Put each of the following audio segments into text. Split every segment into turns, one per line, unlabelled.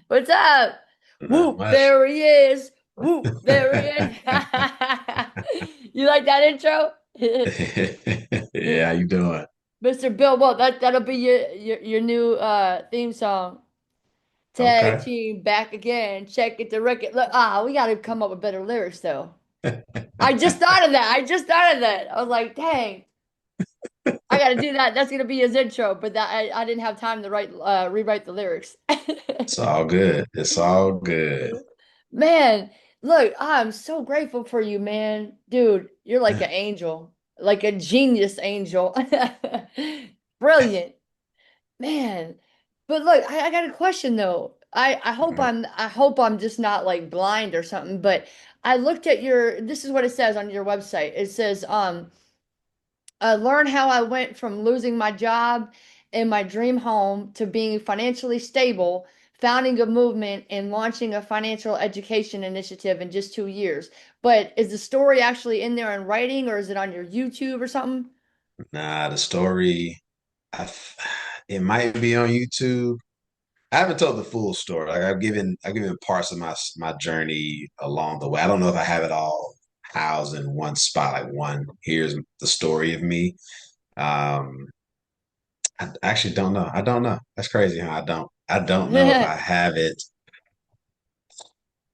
What's up?
Not
Whoop,
much.
there he is. Whoop, there he is. You like that intro?
Yeah, how you doing?
Mr. Bill, well, that'll be your new theme song. Tag
Okay.
team back again. Check it the record. Look, we gotta come up with better lyrics though. I just thought of that. I just thought of that. I was like, dang, I gotta do that. That's gonna be his intro, but that I didn't have time to rewrite the lyrics.
It's all good. It's all good.
Man, look, I'm so grateful for you, man. Dude, you're like an angel, like a genius angel. Brilliant, man. But look, I got a question though. I hope I'm just not like blind or something, but I looked at this is what it says on your website. It says, learn how I went from losing my job in my dream home to being financially stable, founding a movement, and launching a financial education initiative in just 2 years. But is the story actually in there in writing or is it on your YouTube or something?
Nah, the story, I, th- it might be on YouTube. I haven't told the full story. Like I've given parts of my journey along the way. I don't know if I have it all housed in one spot. Like one, here's the story of me. Um, I actually don't know. I don't know. That's crazy, huh? I don't know if I have it.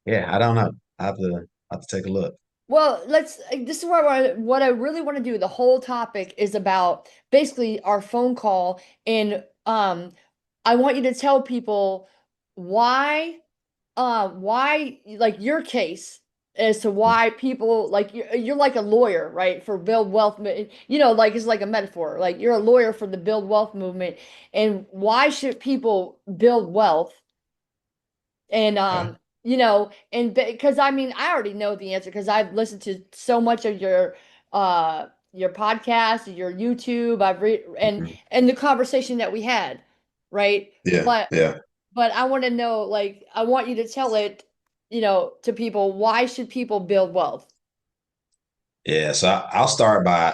Yeah, I don't know. I have to take a look.
Well, this is what I really want to do. The whole topic is about basically our phone call, and I want you to tell people why like your case as to why people like you're like a lawyer, right? For build wealth, like it's like a metaphor. Like you're a lawyer for the build wealth movement, and why should people build wealth? And
Okay.
and because I mean, I already know the answer because I've listened to so much of your podcast, your YouTube. I've read
Mhm.
and the conversation that we had, right?
Yeah,
But
yeah,
I want to know, like, I want you to tell it, to people, why should people build wealth?
yeah. So I'll start by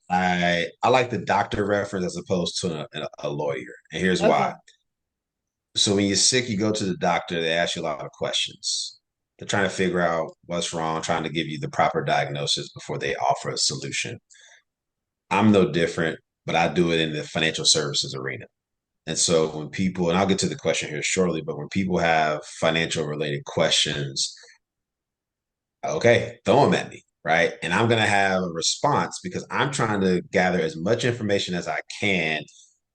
I like the doctor reference as opposed to a lawyer, and here's why.
Okay.
So when you're sick, you go to the doctor. They ask you a lot of questions. They're trying to figure out what's wrong, trying to give you the proper diagnosis before they offer a solution. I'm no different, but I do it in the financial services arena. And so when people, and I'll get to the question here shortly, but when people have financial related questions, okay, throw them at me, right? And I'm going to have a response because I'm trying to gather as much information as I can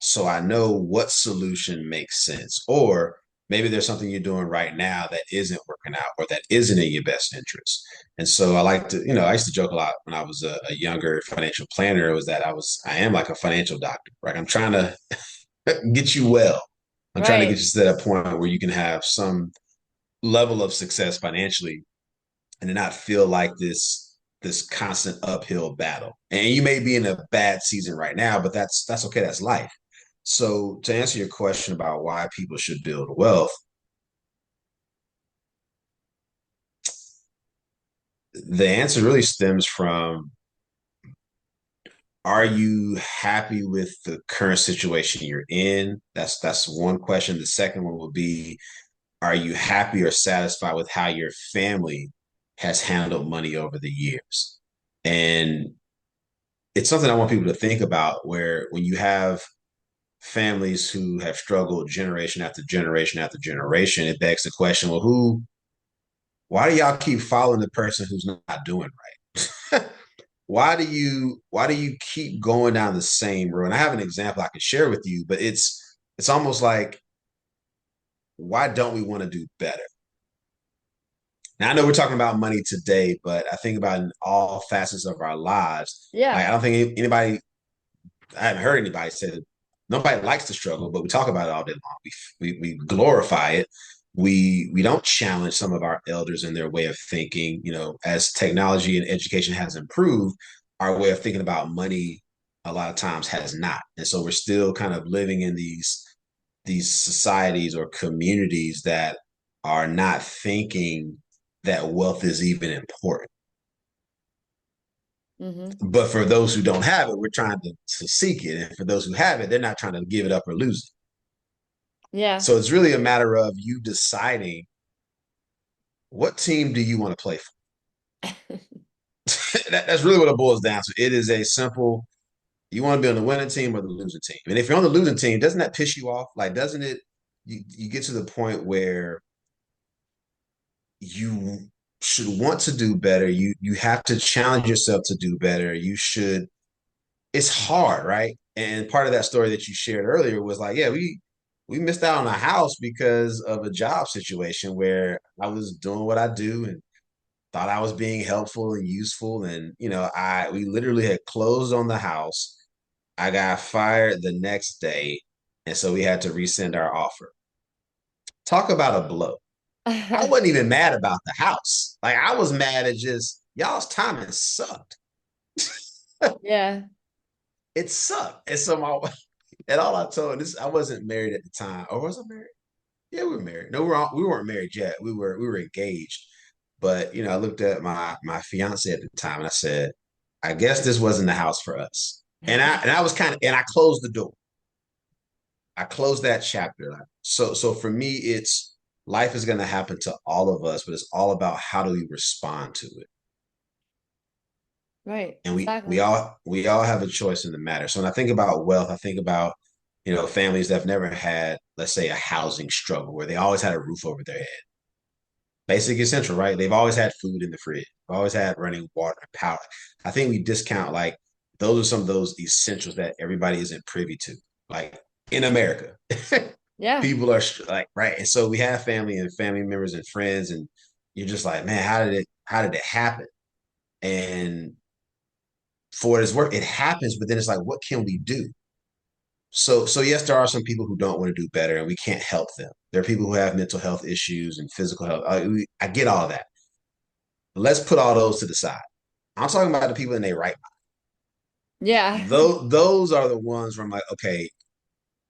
so I know what solution makes sense. Or maybe there's something you're doing right now that isn't working out or that isn't in your best interest. And so I like to, I used to joke a lot when I was a younger financial planner, was that I am like a financial doctor, right? I'm trying to get you well. I'm trying to get
Right.
you to that point where you can have some level of success financially and to not feel like this constant uphill battle. And you may be in a bad season right now, but that's okay. That's life. So to answer your question about why people should build wealth, the answer really stems from, are you happy with the current situation you're in? That's one question. The second one would be, are you happy or satisfied with how your family has handled money over the years? And it's something I want people to think about, where when you have families who have struggled generation after generation after generation, it begs the question, well, why do y'all keep following the person who's not doing right? Why do you keep going down the same road? And I have an example I can share with you, but it's almost like, why don't we want to do better? Now I know we're talking about money today, but I think about in all facets of our lives. Like
Yeah.
I don't think anybody, I haven't heard anybody say that nobody likes to struggle, but we talk about it all day long. We glorify it. We don't challenge some of our elders in their way of thinking. As technology and education has improved, our way of thinking about money a lot of times has not, and so we're still kind of living in these societies or communities that are not thinking that wealth is even important.
Mm-hmm.
But for those who don't have it, we're trying to seek it. And for those who have it, they're not trying to give it up or lose
Yeah.
So it's really a matter of you deciding what team do you want to play for. That's really what it boils down to. It is a simple, you want to be on the winning team or the losing team. And if you're on the losing team, doesn't that piss you off? Like, doesn't it, you get to the point where you should want to do better. You have to challenge yourself to do better. You should, it's hard, right? And part of that story that you shared earlier was like, yeah, we missed out on a house because of a job situation where I was doing what I do and thought I was being helpful and useful. And, I we literally had closed on the house. I got fired the next day. And so we had to rescind our offer. Talk about a blow. I wasn't even mad about the house. Like I was mad at just y'all's timing sucked.
Yeah.
It sucked. And so and all I told this, I wasn't married at the time. Or was I married? Yeah, we were married. No, we weren't married yet. We were engaged. But I looked at my fiance at the time and I said, I guess this wasn't the house for us. And I was and I closed the door. I closed that chapter. So for me, it's life is going to happen to all of us, but it's all about how do we respond to it.
Right.
And we
Exactly.
all we all have a choice in the matter. So when I think about wealth, I think about families that have never had, let's say, a housing struggle where they always had a roof over their head. Basic essential, right? They've always had food in the fridge, always had running water and power. I think we discount like those are some of those essentials that everybody isn't privy to, like in America.
Yeah.
People are like right, and so we have family and family members and friends, and you're just like, man, how did it happen? And for its work, it happens, but then it's like, what can we do? So yes, there are some people who don't want to do better, and we can't help them. There are people who have mental health issues and physical health. I get all of that. Let's put all those to the side. I'm talking about the people in their right
Yeah.
mind. Those are the ones where I'm like, okay,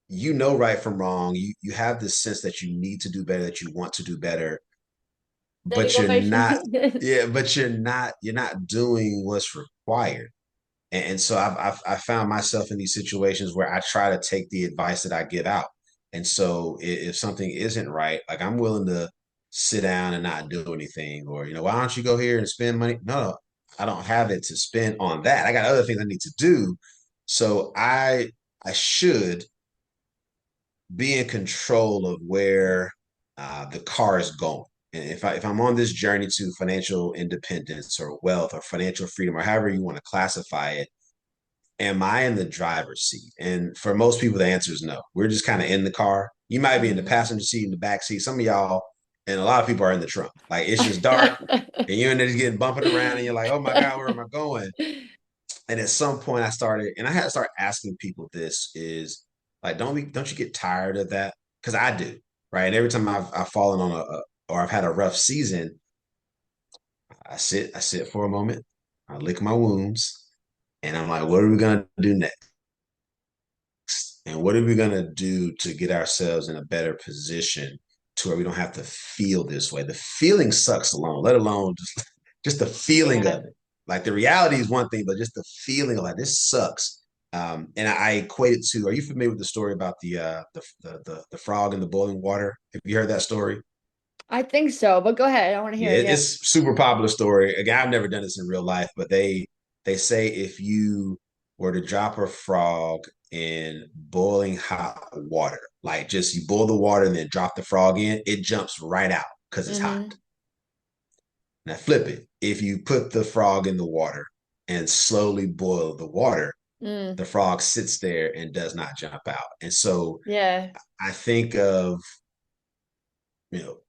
you know right from wrong. You have this sense that you need to do better, that you want to do better,
Then you
but
go
you're
make
not. Yeah, but you're not doing what's required. And so I found myself in these situations where I try to take the advice that I give out. And so if something isn't right, like I'm willing to sit down and not do anything, or why don't you go here and spend money? No, I don't have it to spend on that. I got other things I need to do. So I should be in control of where the car is going. And if I'm on this journey to financial independence or wealth or financial freedom or however you want to classify it, am I in the driver's seat? And for most people, the answer is no. We're just kind of in the car. You might be in the
Mhm.
passenger seat, in the back seat. Some of y'all, and a lot of people are in the trunk. Like it's just dark, and you're in there just getting bumping around, and you're like, oh my God, where am I going? And at some point, I started, and I had to start asking people this is like, don't you get tired of that? Because I do, right? And every time I've fallen on or I've had a rough season, I sit for a moment, I lick my wounds, and I'm like, what are we gonna do next? And what are we going to do to get ourselves in a better position to where we don't have to feel this way? The feeling sucks alone, let alone just the feeling
Yeah.
of it. Like the reality is one thing, but just the feeling of like this sucks. And I equate it to. Are you familiar with the story about the frog in the boiling water? Have you heard that story?
I think so, but go ahead. I want to
Yeah,
hear it. Yeah.
it's super popular story. Again, I've never done this in real life, but they say if you were to drop a frog in boiling hot water, like just you boil the water and then drop the frog in, it jumps right out because it's hot.
Mm-hmm.
Now flip it. If you put the frog in the water and slowly boil the water,
Mm.
the frog sits there and does not jump out. And so
Yeah.
I think of, you know,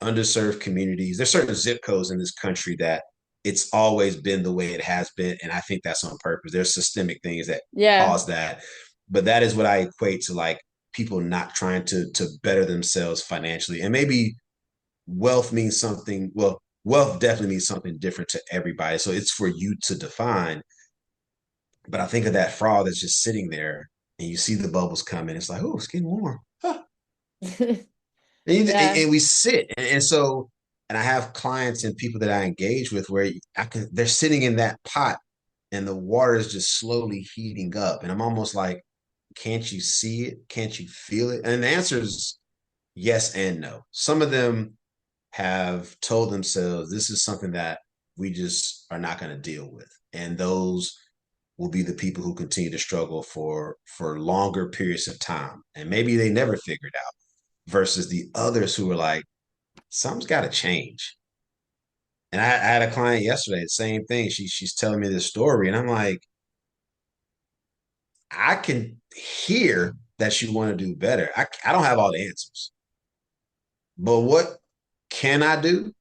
underserved communities. There's certain zip codes in this country that it's always been the way it has been, and I think that's on purpose. There's systemic things that
Yeah.
cause that, but that is what I equate to like people not trying to better themselves financially, and maybe wealth means something. Well, wealth definitely means something different to everybody, so it's for you to define. But I think of that frog that's just sitting there, and you see the bubbles coming. It's like, oh, it's getting warm. Huh.
Yeah.
And we sit and so and I have clients and people that I engage with where they're sitting in that pot and the water is just slowly heating up and I'm almost like Can't you see it? Can't you feel it? And the answer is yes and no. Some of them have told themselves this is something that we just are not going to deal with. And those will be the people who continue to struggle for longer periods of time. And maybe they never figured out versus the others who are like, something's got to change. And I had a client yesterday, the same thing. She's telling me this story, and I'm like, I can hear that you want to do better. I don't have all the answers, but what can I do?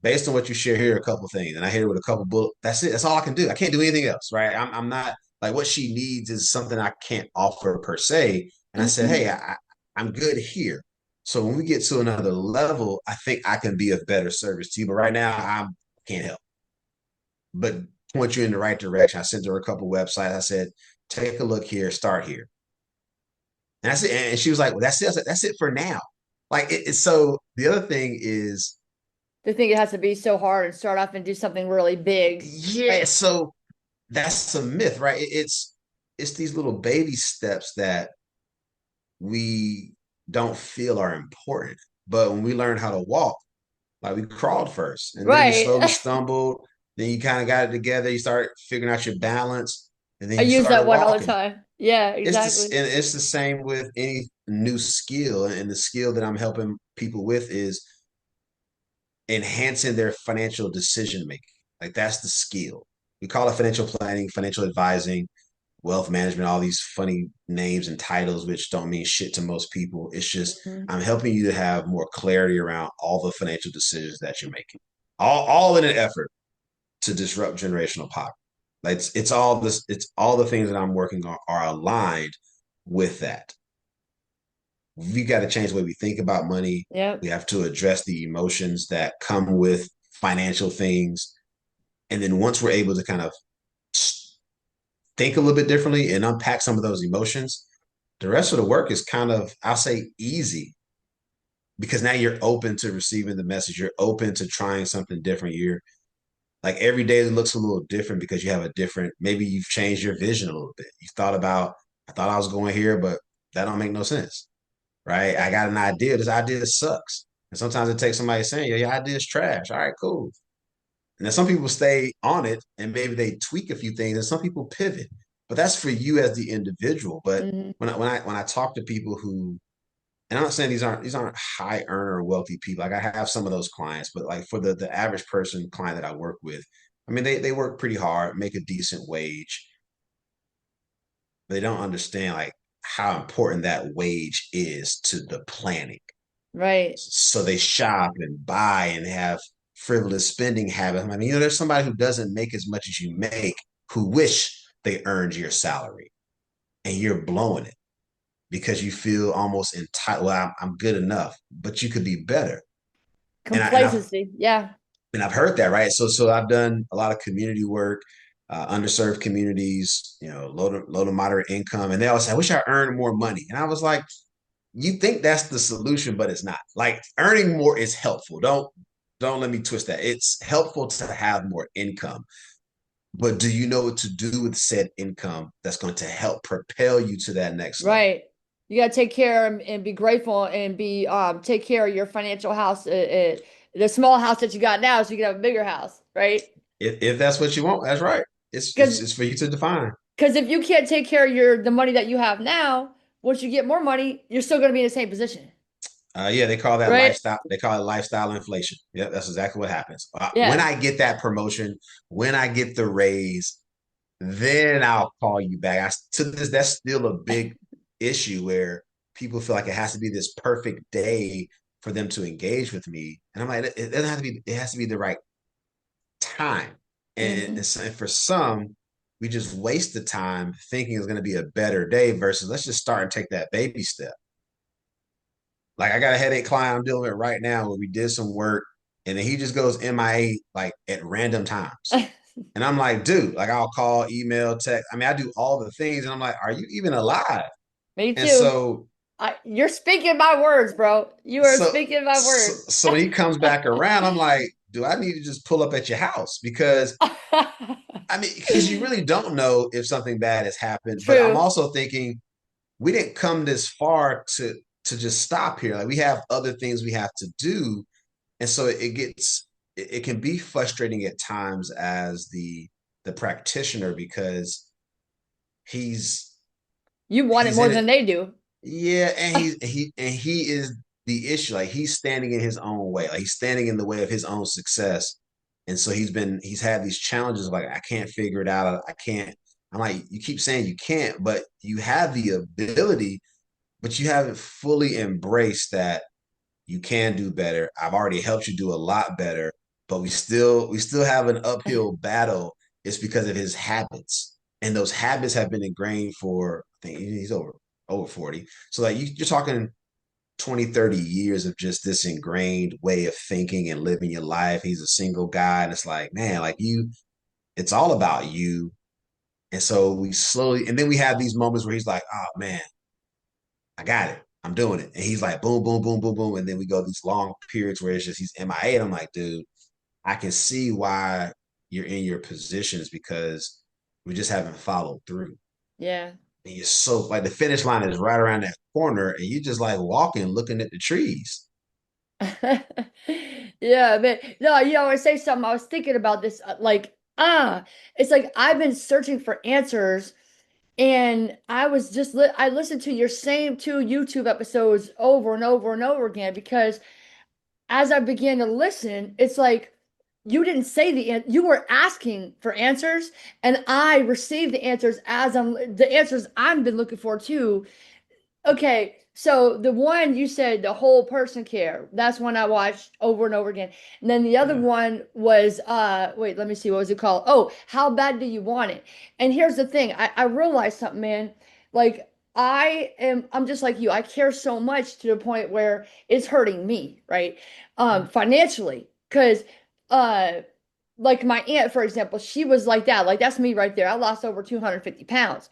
Based on what you share here, a couple things, and I hit her with a couple bullets. That's it. That's all I can do. I can't do anything else, right? I'm not like what she needs is something I can't offer per se. And I said, hey,
Mhm.
I'm good here. So when we get to another level, I think I can be of better service to you. But right now, I can't help but point you in the right direction. I sent her a couple websites. I said, take a look here, start here. And I said, and she was like, well, that's it. I said, that's it for now. Like it's so the other thing is,
They think it has to be so hard and start off and do something really big,
yeah,
right?
so that's a myth, right? It's these little baby steps that we don't feel are important. But when we learn how to walk, like we crawled first, and then you
Right.
slowly stumbled, then you kind of got it together, you start figuring out your balance, and then
I
you
use that
started
one all the
walking.
time. Yeah,
And
exactly.
it's the same with any new skill. And the skill that I'm helping people with is enhancing their financial decision making. Like that's the skill. We call it financial planning, financial advising, wealth management, all these funny names and titles, which don't mean shit to most people. It's just
Mhm.
I'm helping you to have more clarity around all the financial decisions that you're making. All in an effort to disrupt generational poverty. Like it's all this, it's all the things that I'm working on are aligned with that. We got to change the way we think about money.
Yep.
We have to address the emotions that come with financial things. And then once we're able to kind of think a little bit differently and unpack some of those emotions, the rest of the work is kind of, I'll say, easy because now you're open to receiving the message. You're open to trying something different. You're like every day it looks a little different because you have a different, maybe you've changed your vision a little bit. You thought about, I thought I was going here, but that don't make no sense, right? I
Right.
got an idea. This idea sucks. And sometimes it takes somebody saying, yeah, your idea is trash. All right, cool. And then some people stay on it and maybe they tweak a few things and some people pivot. But that's for you as the individual. But
Hmm.
when I talk to people who, and I'm not saying these aren't high earner wealthy people. Like I have some of those clients, but like for the average person client that I work with, I mean they work pretty hard, make a decent wage. They don't understand like how important that wage is to the planning.
Right.
So they shop and buy and have frivolous spending habits. I mean, there's somebody who doesn't make as much as you make who wish they earned your salary and you're blowing it because you feel almost entitled. Well, I'm good enough, but you could be better. And I and I've
Complacency. Yeah.
and I've heard that, right? So I've done a lot of community work, underserved communities, low to moderate income, and they always say, "I wish I earned more money." And I was like, you think that's the solution, but it's not. Like earning more is helpful. Don't let me twist that. It's helpful to have more income. But do you know what to do with said income that's going to help propel you to that next level?
Right. You got to take care and be grateful and be take care of your financial house, the small house that you got now, so you can have a bigger house, right?
If that's what you want, that's right. It's
Because
it's, it's for you to define.
if you can't take care of the money that you have now, once you get more money, you're still going to be in the same position,
Yeah, they call that
right?
lifestyle. They call it lifestyle inflation. Yep, that's exactly what happens. When
Yeah.
I get that promotion, when I get the raise, then I'll call you back. To this, that's still a big issue where people feel like it has to be this perfect day for them to engage with me, and I'm like, it doesn't have to be. It has to be the right time. And
Hmm.
so for some, we just waste the time thinking it's going to be a better day versus let's just start and take that baby step. Like I got a headache client I'm dealing with right now where we did some work and then he just goes MIA like at random times. And I'm like, dude, like I'll call, email, text. I mean, I do all the things. And I'm like, are you even alive?
Me
And
too.
so,
You're speaking my words, bro. You are
so,
speaking my
so,
words.
so when he comes back around, I'm like, do I need to just pull up at your house? Because I mean, because you really don't know if something bad has happened. But I'm
True.
also thinking, we didn't come this far to just stop here. Like we have other things we have to do. And so it can be frustrating at times as the practitioner because he's
You want it
he's
more
in
than
it.
they do.
Yeah, and he is the issue. Like he's standing in his own way. Like he's standing in the way of his own success. And so he's had these challenges of like I can't figure it out. I can't. I'm like, you keep saying you can't, but you have the ability, but you haven't fully embraced that you can do better. I've already helped you do a lot better, but we still have an uphill battle. It's because of his habits. And those habits have been ingrained for I think he's over 40. So like you're talking 20, 30 years of just this ingrained way of thinking and living your life. He's a single guy. And it's like, man, like it's all about you. And so we slowly, and then we have these moments where he's like, oh man, I got it. I'm doing it. And he's like, boom, boom, boom, boom, boom. And then we go these long periods where it's just he's MIA. And I'm like, dude, I can see why you're in your positions because we just haven't followed through.
Yeah.
And you're so like the finish line is right around that corner, and you just like walking, looking at the trees.
Yeah, but no, you know, I say something. I was thinking about this, it's like I've been searching for answers, and I listened to your same two YouTube episodes over and over and over again because as I began to listen, it's like you didn't say you were asking for answers, and I received the answers the answers I've been looking for too. Okay, so the one you said, the whole person care. That's one I watched over and over again. And then the other
Yeah,
one was wait, let me see, what was it called? Oh, how bad do you want it? And here's the thing, I realized something, man. Like I'm just like you. I care so much to the point where it's hurting me, right? Financially. Because uh like my aunt, for example, she was like that. Like that's me right there. I lost over 250 pounds.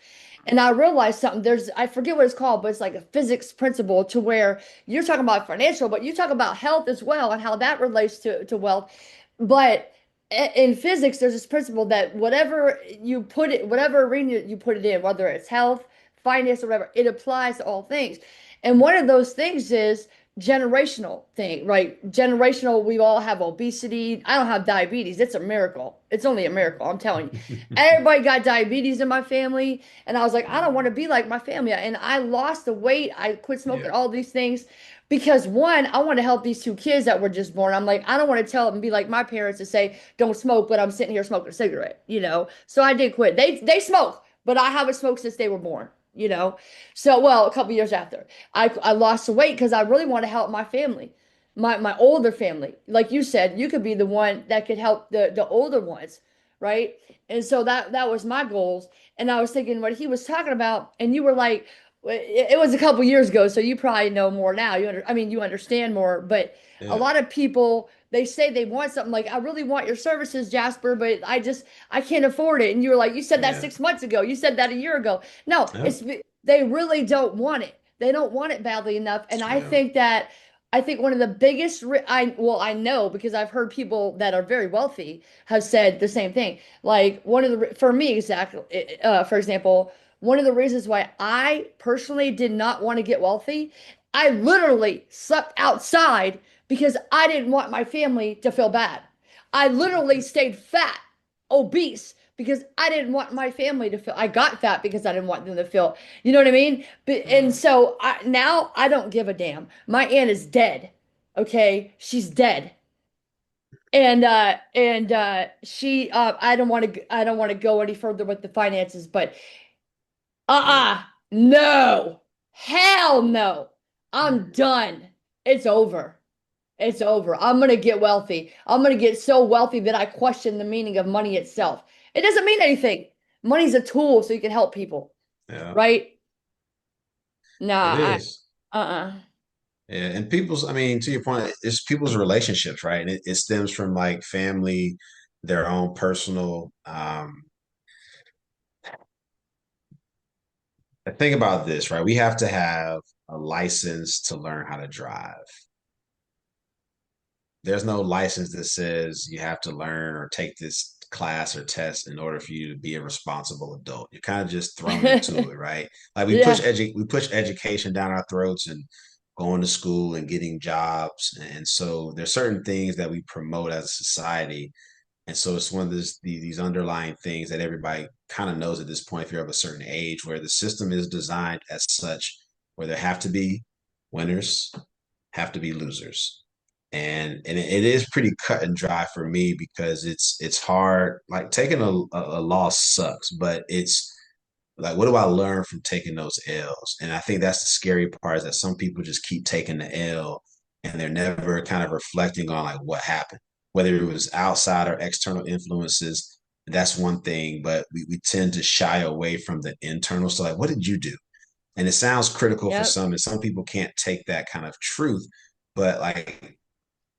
And I realized something. I forget what it's called, but it's like a physics principle to where you're talking about financial, but you talk about health as well and how that relates to wealth. But in physics, there's this principle that whatever arena you put it in, whether it's health, finance, or whatever, it applies to all things. And one of those things is generational thing, right? Generational, we all have obesity. I don't have diabetes. It's a miracle. It's only a miracle, I'm telling you. Everybody got diabetes in my family. And I was like, I don't want to be like my family. And I lost the weight. I quit smoking,
yeah,
all these things. Because one, I want to help these two kids that were just born. I'm like, I don't want to tell them and be like my parents to say, don't smoke, but I'm sitting here smoking a cigarette, you know? So I did quit. They smoke, but I haven't smoked since they were born, you know? So, well, a couple years after. I lost the weight because I really want to help my family, my older family. Like you said, you could be the one that could help the older ones, right? And so that was my goals. And I was thinking what he was talking about, and you were like, it was a couple years ago, so you probably know more now. I mean, you understand more. But a
yeah,
lot of people they say they want something like, I really want your services, Jasper, but I can't afford it. And you were like, you said that
yeah,
6 months ago. You said that a year ago. No,
yeah,
they really don't want it. They don't want it badly enough. And
yeah,
I think one of the biggest, I know because I've heard people that are very wealthy have said the same thing. Like for me, exactly, for example, one of the reasons why I personally did not want to get wealthy, I literally slept outside because I didn't want my family to feel bad. I literally stayed fat, obese, because I didn't want my family to feel. I got fat because I didn't want them to feel. You know what I mean? And
yeah,
so now I don't give a damn. My aunt is dead. Okay, she's dead. She I don't want to go any further with the finances, but
yeah,
no. Hell no. I'm done. It's over. It's over. I'm gonna get wealthy. I'm gonna get so wealthy that I question the meaning of money itself. It doesn't mean anything. Money's a tool so you can help people,
yeah.
right? Nah,
It is.
uh-uh.
Yeah, and I mean, to your point, it's people's relationships, right? And it stems from like family, their own personal. Think about this, right? We have to have a license to learn how to drive. There's no license that says you have to learn or take this class or test in order for you to be a responsible adult. You're kind of just thrown into it, right? Like
Yeah.
we push education down our throats and going to school and getting jobs. And so there's certain things that we promote as a society. And so it's one of these underlying things that everybody kind of knows at this point if you're of a certain age, where the system is designed as such, where there have to be winners, have to be losers. And it is pretty cut and dry for me because it's hard. Like taking a loss sucks, but it's like, what do I learn from taking those L's? And I think that's the scary part is that some people just keep taking the L and they're never kind of reflecting on like what happened, whether it was outside or external influences. That's one thing, but we tend to shy away from the internal. So, like, what did you do? And it sounds critical for
Yep.
some, and some people can't take that kind of truth. But like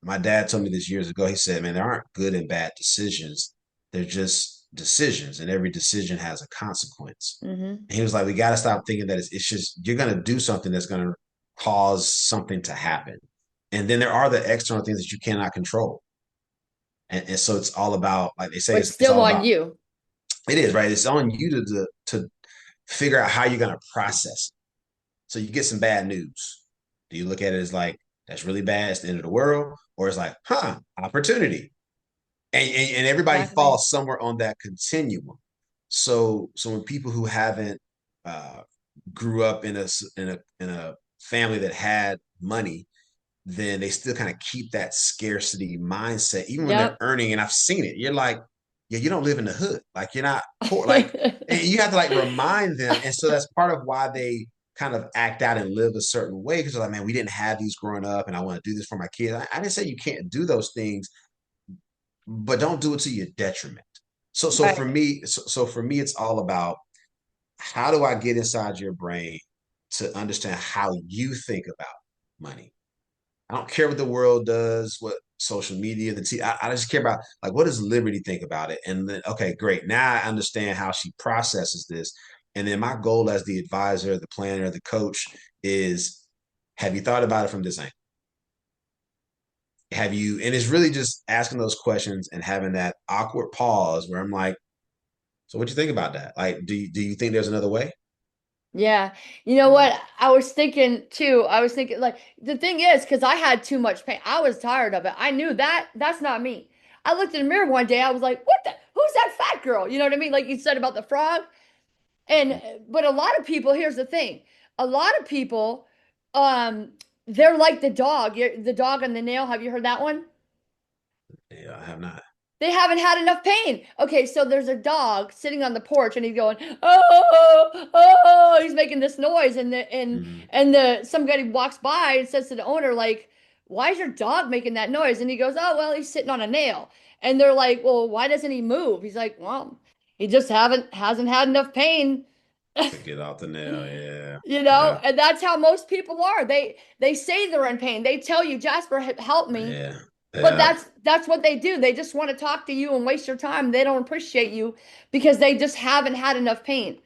my dad told me this years ago, he said, man, there aren't good and bad decisions. They're just decisions, and every decision has a consequence.
Hmm.
And he was like, we got to stop thinking that it's just, you're going to do something that's going to cause something to happen. And then there are the external things that you cannot control. And so it's all about, like they say,
But
it's
still
all
on
about,
you.
it is, right? It's on you to figure out how you're going to process it. So you get some bad news. Do you look at it as like, that's really bad, it's the end of the world? Or it's like, opportunity. And everybody
Exactly.
falls somewhere on that continuum. So when people who haven't uh, grew up in a family that had money, then they still kind of keep that scarcity mindset, even when they're
Yep.
earning. And I've seen it. You're like, yeah, you don't live in the hood. Like you're not poor. Like, and you have to like remind them. And so that's part of why they kind of act out and live a certain way because they're like, man, we didn't have these growing up, and I want to do this for my kids. I didn't say you can't do those things, but don't do it to your detriment.
Right.
So for me, it's all about how do I get inside your brain to understand how you think about money. I don't care what the world does, what social media, I just care about like what does Liberty think about it? And then okay, great. Now I understand how she processes this. And then my goal as the advisor, the planner, the coach is have you thought about it from this angle? Have you, and it's really just asking those questions and having that awkward pause where I'm like, so what you think about that? Like, do you think there's another way?
Yeah. You know
Mm,
what? I was thinking too. I was thinking like the thing is, because I had too much pain. I was tired of it. I knew that that's not me. I looked in the mirror one day. I was like, what the? Who's that fat girl? You know what I mean? Like you said about the frog. And
mm,
but a lot of people, here's the thing. A lot of people, um, they're like the dog. The dog on the nail. Have you heard that one?
yeah, I have not.
They haven't had enough pain. Okay, so there's a dog sitting on the porch and he's going, oh, oh, he's making this noise and
Mm,
the somebody walks by and says to the owner, like, why is your dog making that noise? And he goes, oh, well, he's sitting on a nail. And they're like, well, why doesn't he move? He's like, well, he just haven't hasn't had enough pain.
to get off the nail, yeah,
You know,
yeah,
and that's how most people are. They say they're in pain. They tell you, Jasper, help me.
yeah,
But
yeah,
that's what they do. They just want to talk to you and waste your time. They don't appreciate you because they just haven't had enough pain,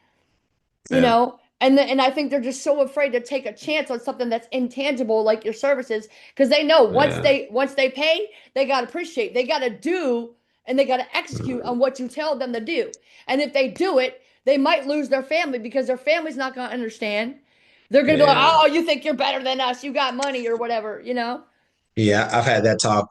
you
yeah,
know? And I think they're just so afraid to take a chance on something that's intangible like your services because they know
yeah.
once they pay, they got to appreciate. They got to do and they got to execute
Mm,
on what you tell them to do. And if they do it, they might lose their family because their family's not going to understand. They're going to be like,
yeah.
"Oh, you think you're better than us. You got money or whatever, you know?"
Yeah, I've had that talk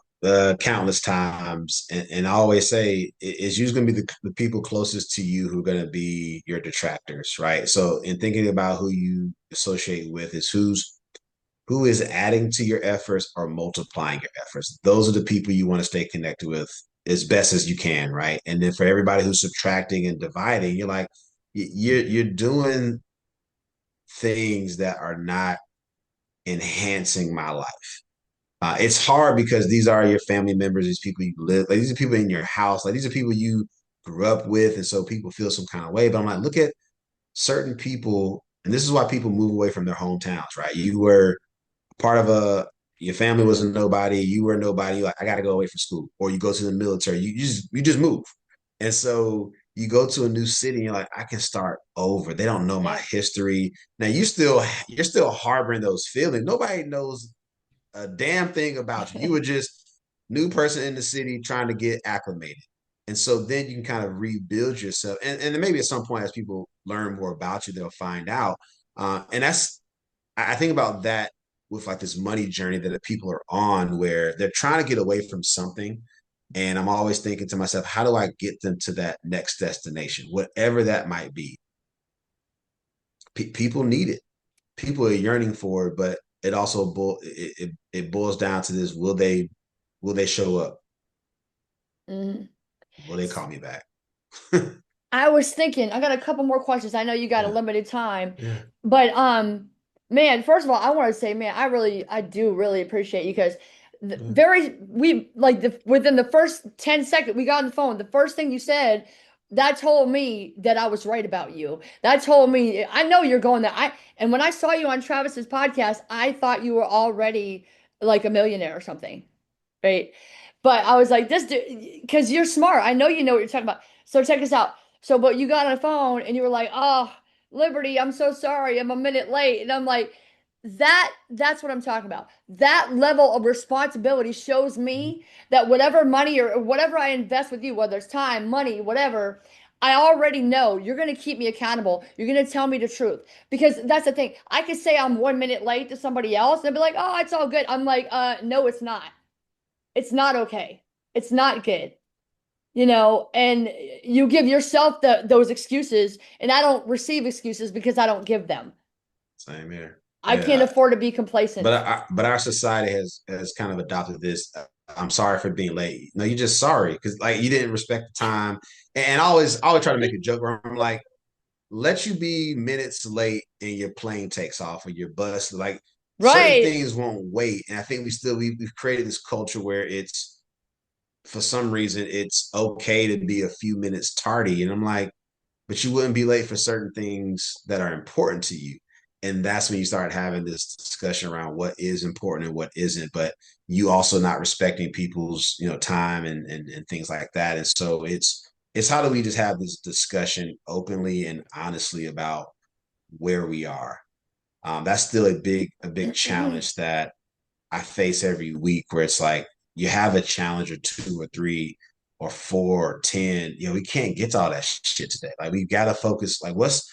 countless times, and I always say it's usually going to be the people closest to you who are going to be your detractors, right? So, in thinking about who you associate with, is who is adding to your efforts or multiplying your efforts. Those are the people you want to stay connected with as best as you can, right? And then for everybody who's subtracting and dividing, you're like you're doing things that are not enhancing my life. It's hard because these are your family members, these people you live, like these are people in your house, like these are people you grew up with, and so people feel some kind of way. But I'm like, look at certain people, and this is why people move away from their hometowns, right? You were part of your family was a nobody, you were a nobody. You're like, I got to go away from school, or you go to the military. You just move, and so you go to a new city. And you're like, I can start over. They don't know my
Yep.
history. Now you're still harboring those feelings. Nobody knows a damn thing about you. You were just new person in the city trying to get acclimated. And so then you can kind of rebuild yourself. And then maybe at some point, as people learn more about you, they'll find out. And that's, I think about that with like this money journey that people are on where they're trying to get away from something. And I'm always thinking to myself, how do I get them to that next destination, whatever that might be? People need it. People are yearning for it, but it also it boils down to this: will they show up?
Mhm.
Will they call me back?
I was thinking, I got a couple more questions. I know you got a
Yeah,
limited time,
yeah,
but man, first of all, I want to say, man, I do really appreciate you because
yeah.
we like within the first 10 seconds we got on the phone, the first thing you said, that told me that I was right about you. That told me I know you're going there. And when I saw you on Travis's podcast, I thought you were already like a millionaire or something, right? But I was like, this dude, because you're smart. I know you know what you're talking about. So check this out. So, but you got on the phone and you were like, oh, Liberty, I'm so sorry. I'm a minute late. And I'm like, that's what I'm talking about. That level of responsibility shows me that whatever money or whatever I invest with you, whether it's time, money, whatever, I already know you're going to keep me accountable. You're going to tell me the truth. Because that's the thing. I could say I'm 1 minute late to somebody else and they'll be like, oh, it's all good. I'm like, no, it's not. It's not okay. It's not good, and you give yourself those excuses, and I don't receive excuses because I don't give them.
Same here.
I can't
Yeah,
afford to be complacent.
but our society has kind of adopted this. I'm sorry for being late. No, you're just sorry because like you didn't respect the time. And I always try to make a joke where I'm like, let you be minutes late and your plane takes off or your bus. Like certain
Right,
things won't wait. And I think we've created this culture where it's for some reason it's okay to be a few minutes tardy. And I'm like, but you wouldn't be late for certain things that are important to you. And that's when you start having this discussion around what is important and what isn't, but you also not respecting people's, time and things like that. And so it's how do we just have this discussion openly and honestly about where we are. That's still a big challenge that I face every week where it's like you have a challenge or two or three or four or 10. We can't get to all that shit today. Like we've got to focus, like what's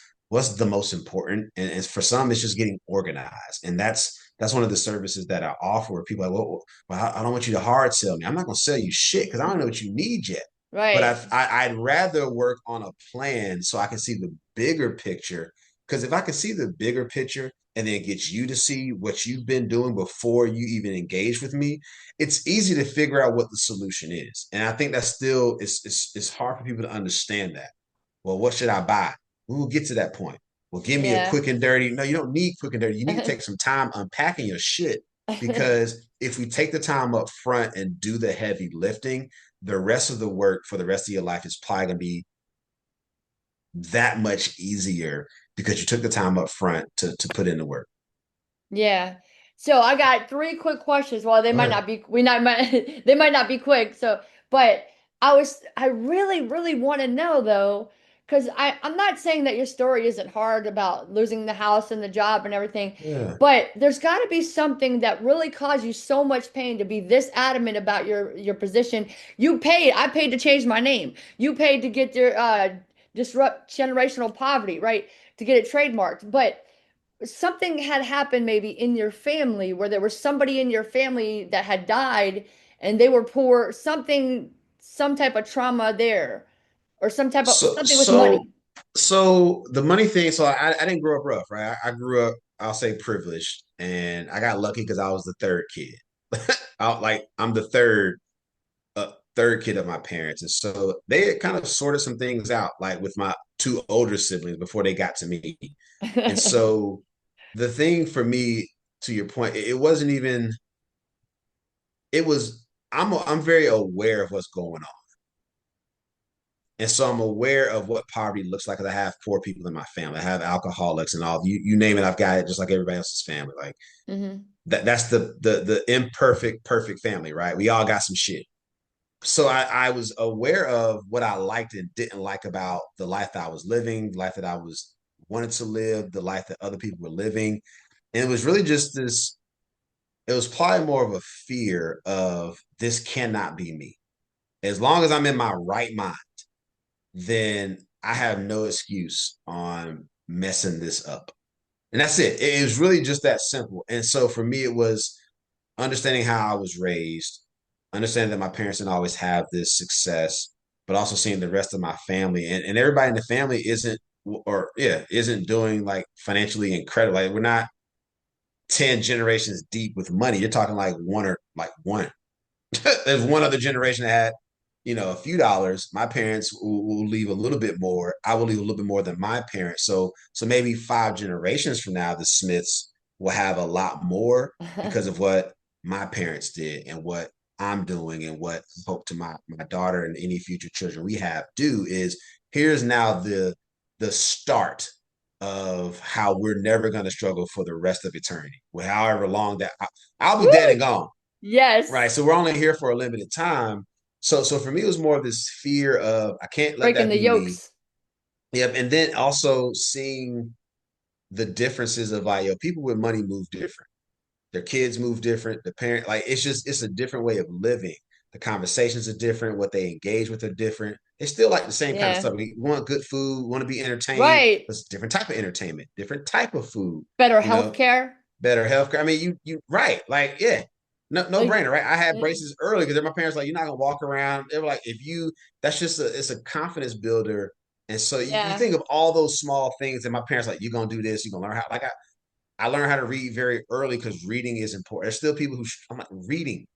the most important? And for some, it's just getting organized. And that's one of the services that I offer where people are like, well, I don't want you to hard sell me. I'm not gonna sell you shit because I don't know what you need yet. But
right.
I'd rather work on a plan so I can see the bigger picture. Because if I can see the bigger picture, and then get you to see what you've been doing before you even engage with me, it's easy to figure out what the solution is. And I think that's still it's hard for people to understand that. Well, what should I buy? We will get to that point. Well, give me a
Yeah.
quick and dirty. No, you don't need quick and dirty. You need to take some time unpacking your shit because if we take the time up front and do the heavy lifting, the rest of the work for the rest of your life is probably going to be that much easier because you took the time up front to put in the work.
Yeah. So I got three quick questions. Well, they
Go
might
ahead.
not be we not might they might not be quick. So, but I really, really want to know though, because I'm not saying that your story isn't hard about losing the house and the job and everything,
Yeah.
but there's got to be something that really caused you so much pain to be this adamant about your position. I paid to change my name. You paid to get your disrupt generational poverty, right? To get it trademarked. But something had happened maybe in your family where there was somebody in your family that had died and they were poor, some type of trauma there, or
So
something with
so
money.
so the money thing. So I didn't grow up rough, right? I grew up, I'll say privileged, and I got lucky because I was the third kid. I'm the third kid of my parents, and so they had kind of sorted some things out, like with my two older siblings before they got to me. And so the thing for me, to your point, it wasn't even. It was. I'm very aware of what's going on. And so I'm aware of what poverty looks like because I have poor people in my family. I have alcoholics and all you name it, I've got it just like everybody else's family. Like
Hmm.
that's the imperfect, perfect family, right? We all got some shit. So I was aware of what I liked and didn't like about the life that I was living, the life that I was wanted to live, the life that other people were living. And it was really just it was probably more of a fear of this cannot be me. as long as I'm in my right mind, then I have no excuse on messing this up. And that's it. It was really just that simple. And so for me, it was understanding how I was raised, understanding that my parents didn't always have this success, but also seeing the rest of my family and everybody in the family isn't doing like financially incredible. Like we're not 10 generations deep with money. You're talking like one or like one. There's one other generation that had, a few dollars. My parents will leave a little bit more. I will leave a little bit more than my parents. So maybe 5 generations from now, the Smiths will have a lot more because of what my parents did and what I'm doing and what I hope to my daughter and any future children we have do is here's now the start of how we're never going to struggle for the rest of eternity. With however long that I'll be dead
Woo!
and gone. Right.
Yes.
So we're only here for a limited time. So for me, it was more of this fear of I can't let
Breaking
that
the
be me.
yolks.
Yep. And then also seeing the differences of like, people with money move different. Their kids move different. The parent, like it's a different way of living. The conversations are different. What they engage with are different. They still like the same kind of
Yeah.
stuff. We want good food, want to be entertained.
Right.
It's a different type of entertainment, different type of food,
Better
you
health
know,
care.
better healthcare. I mean, you right. Like, yeah. No
Like,
brainer, right? I had braces early because my parents like, you're not gonna walk around. They were like, if you that's just it's a confidence builder. And so you
yeah.
think of all those small things that my parents like, you're gonna do this, you're gonna learn how like I learned how to read very early because reading is important. There's still people I'm like, reading,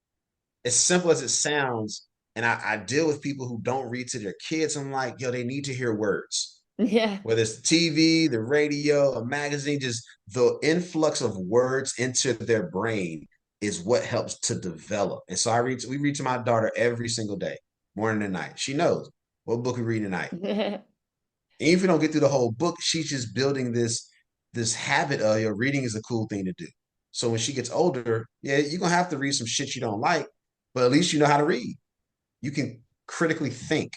as simple as it sounds. And I deal with people who don't read to their kids. I'm like, yo, they need to hear words.
Yeah.
Whether it's the TV, the radio, a magazine, just the influx of words into their brain is what helps to develop. And so we read to my daughter every single day, morning and night. She knows what book we read tonight. And even if we don't get through the whole book, she's just building this habit of reading is a cool thing to do. So when she gets older, yeah, you're gonna have to read some shit you don't like, but at least you know how to read. You can critically think.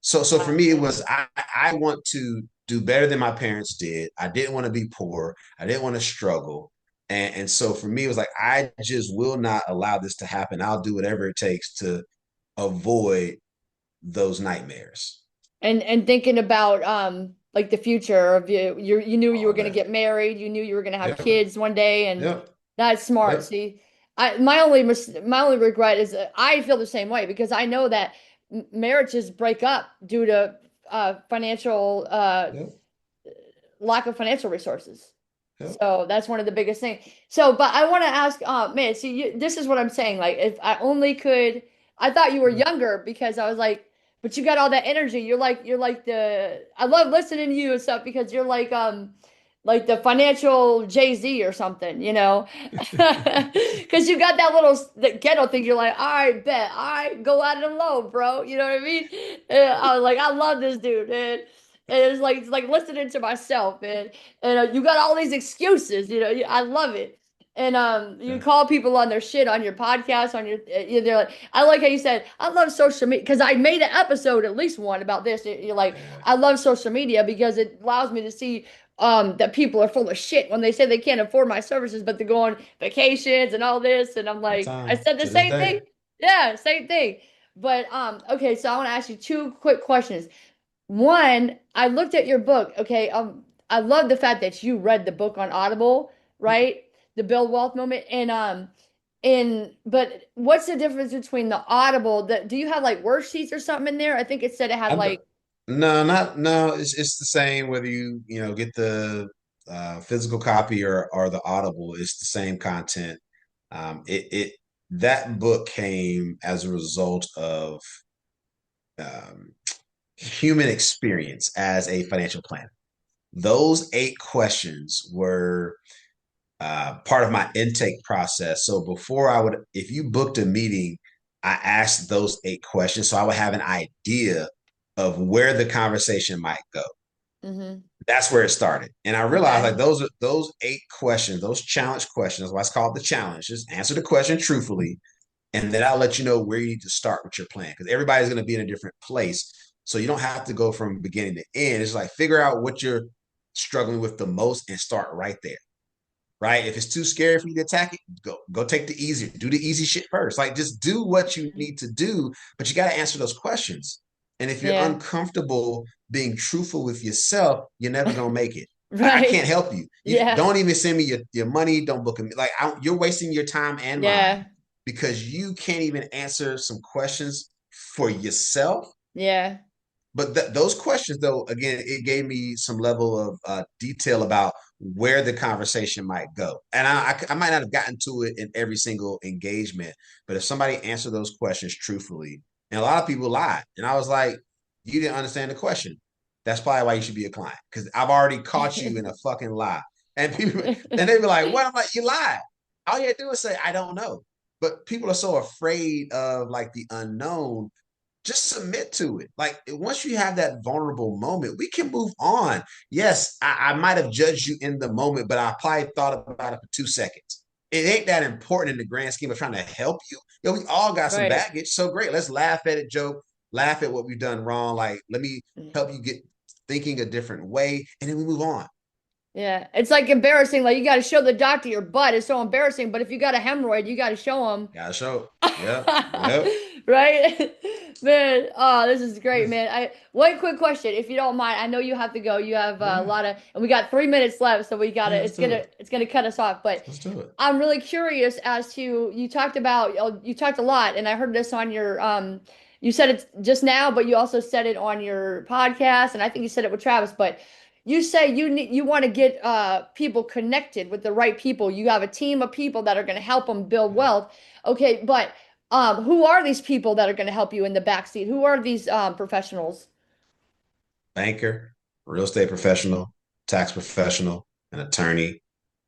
So for me, it was I want to do better than my parents did. I didn't want to be poor. I didn't want to struggle. And so for me, it was like I just will not allow this to happen. I'll do whatever it takes to avoid those nightmares.
And thinking about like the future of you knew you were
All
going to
that.
get married, you knew you were going to have
Yep.
kids one day, and
Yep.
that's smart.
Yep.
See, my only regret is that I feel the same way because I know that marriages break up due to financial
Yep.
lack of financial resources.
Yep.
So that's one of the biggest things. So, but I want to ask, man, see, this is what I'm saying. Like, if I only could, I thought you were
Yep.
younger because I was like, but you got all that energy. You're like I love listening to you and stuff because you're like the financial Jay-Z or something, you know? Because you got that little the ghetto thing. You're like, all right, bet, all right, go out on the low, bro. You know what I mean? And I was like, I love this dude, man. And it's like listening to myself, man. And you got all these excuses, you know. I love it. And you
Yeah.
call people on their shit on your podcast, on your. They're like, I like how you said, I love social media because I made an episode, at least one, about this. You're like,
Yeah.
I love social media because it allows me to see that people are full of shit when they say they can't afford my services, but they go on vacations and all this. And I'm
All the
like, I
time
said the
to this
same thing.
day.
Yeah, same thing. But okay, so I want to ask you two quick questions. One, I looked at your book. Okay, I love the fact that you read the book on Audible, right? The Build Wealth Movement, and but what's the difference between the Audible? Do you have like worksheets or something in there? I think it said it had
I,
like,
no, not no. It's the same whether you get the physical copy or the Audible. It's the same content. It that book came as a result of um, human experience as a financial planner. Those 8 questions were part of my intake process. So before if you booked a meeting, I asked those 8 questions so I would have an idea of where the conversation might go.
mm-hmm,
That's where it started. And I realized like
okay,
those 8 questions, those challenge questions, why it's called the challenge. Just answer the question truthfully, and then I'll let you know where you need to start with your plan because everybody's going to be in a different place. So you don't have to go from beginning to end. It's like figure out what you're struggling with the most and start right there. right? If it's too scary for you to attack it, go take the easy, do the easy shit first. Like just do what you need to do, but you got to answer those questions. And if you're
Yeah.
uncomfortable being truthful with yourself, you're never gonna make it. I can't
Right.
help you. You
Yeah.
don't even send me your money. Don't book me. Like you're wasting your time and mine
Yeah.
because you can't even answer some questions for yourself.
Yeah.
But those questions, though, again, it gave me some level of detail about where the conversation might go. And I might not have gotten to it in every single engagement, but if somebody answered those questions truthfully, and a lot of people lied, and I was like, you didn't understand the question. That's probably why you should be a client because I've already caught you in a fucking lie. And people, and they be like, "What?" I'm like, "You lied." All you have to do is say, "I don't know." But people are so afraid of like the unknown, just submit to it. Like once you have that vulnerable moment, we can move on. Yes, I might have judged you in the moment, but I probably thought about it for 2 seconds. It ain't that important in the grand scheme of trying to help you. Yo, we all got some
Right.
baggage. So great. Let's laugh at it, joke, laugh at what we've done wrong. Like, let me help you get thinking a different way. And then we move on.
Yeah. It's like embarrassing. Like you got to show the doctor your butt. It's so embarrassing. But if you got a hemorrhoid, you got to show them.
Gotta show. Yep. Yep.
Right? Man, oh, this is great, man. I one quick question, if you don't mind. I know you have to go. You have a
Yeah.
lot of, and we got 3 minutes left, so we gotta.
Yeah, let's do it.
It's gonna cut us off. But
Let's do it.
I'm really curious as to you talked about you talked a lot, and I heard this on your you said it just now, but you also said it on your podcast, and I think you said it with Travis. But you say you want to get people connected with the right people. You have a team of people that are going to help them build
Yeah.
wealth. Okay, but who are these people that are going to help you in the backseat? Who are these professionals?
Banker, real estate professional, tax professional, an attorney,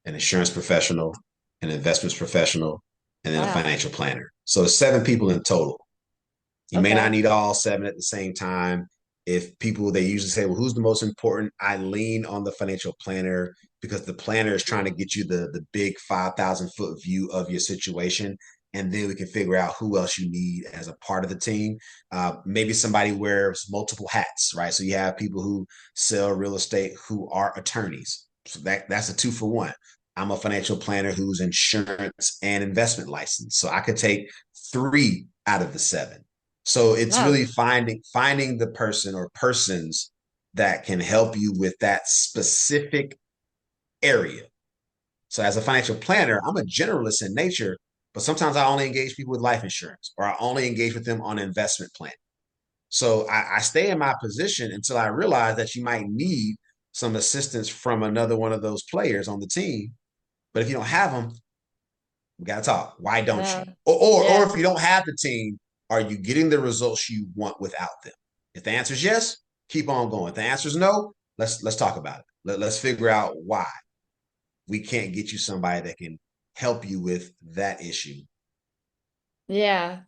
an insurance professional, an investments professional, and then a
Wow.
financial planner. So it's 7 people in total. You may not
Okay.
need all 7 at the same time. If people, they usually say, well, who's the most important? I lean on the financial planner because the planner is trying to get you the big 5,000 foot view of your situation. And then we can figure out who else you need as a part of the team. Maybe somebody wears multiple hats, right? So you have people who sell real estate who are attorneys. So that's a 2 for 1. I'm a financial planner who's insurance and investment licensed. So I could take 3 out of the 7. So it's
Wow.
really finding the person or persons that can help you with that specific area. So as a financial planner, I'm a generalist in nature, but sometimes I only engage people with life insurance or I only engage with them on an investment plan. So I stay in my position until I realize that you might need some assistance from another one of those players on the team. But if you don't have them, we got to talk. Why don't
Yeah.
you? Or
Yeah.
if you don't have the team, are you getting the results you want without them? If the answer is yes, keep on going. If the answer is no, let's talk about it. Let's figure out why we can't get you somebody that can help you with that issue.
Yeah.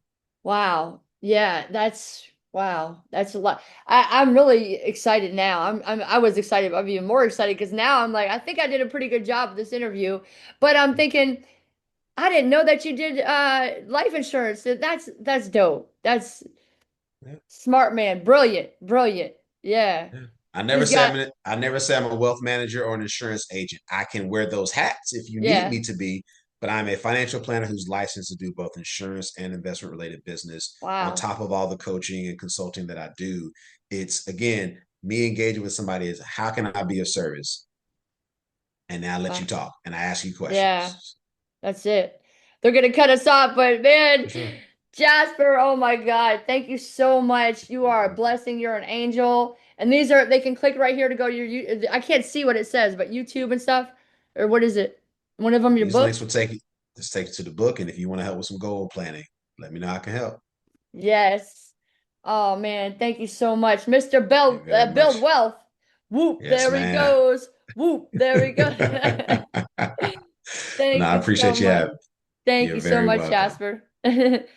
Wow. Yeah, that's wow. That's a lot. I'm really excited now. I was excited. I'm even more excited because now I'm like, I think I did a pretty good job of this interview. But I'm thinking, I didn't know that you did life insurance. That's dope. That's
Yeah.
smart man. Brilliant. Brilliant. Yeah.
Yeah.
He's got
I never say I'm a wealth manager or an insurance agent. I can wear those hats if you need
yeah.
me to be, but I'm a financial planner who's licensed to do both insurance and investment related business on
Wow.
top of all the coaching and consulting that I do. It's again, me engaging with somebody is how can I be of service? And now I let you
Wow.
talk and I ask you
Yeah.
questions.
That's it. They're gonna cut us off, but man,
For sure.
Jasper, oh my God, thank you so much. You
You're
are a
welcome.
blessing. You're an angel. And these are they can click right here to go to I can't see what it says, but YouTube and stuff, or what is it? One of them your
These
book?
links will take you just take you to the book. And if you want to help with some goal planning, let me know how I can help.
Yes. Oh man, thank you so much, Mr.
Thank you very
Build
much.
Wealth. Whoop,
Yes,
there he
ma'am.
goes. Whoop, there he goes.
No,
Thank
I
you so
appreciate you
much.
having.
Thank
You're
you so
very
much,
welcome.
Jasper.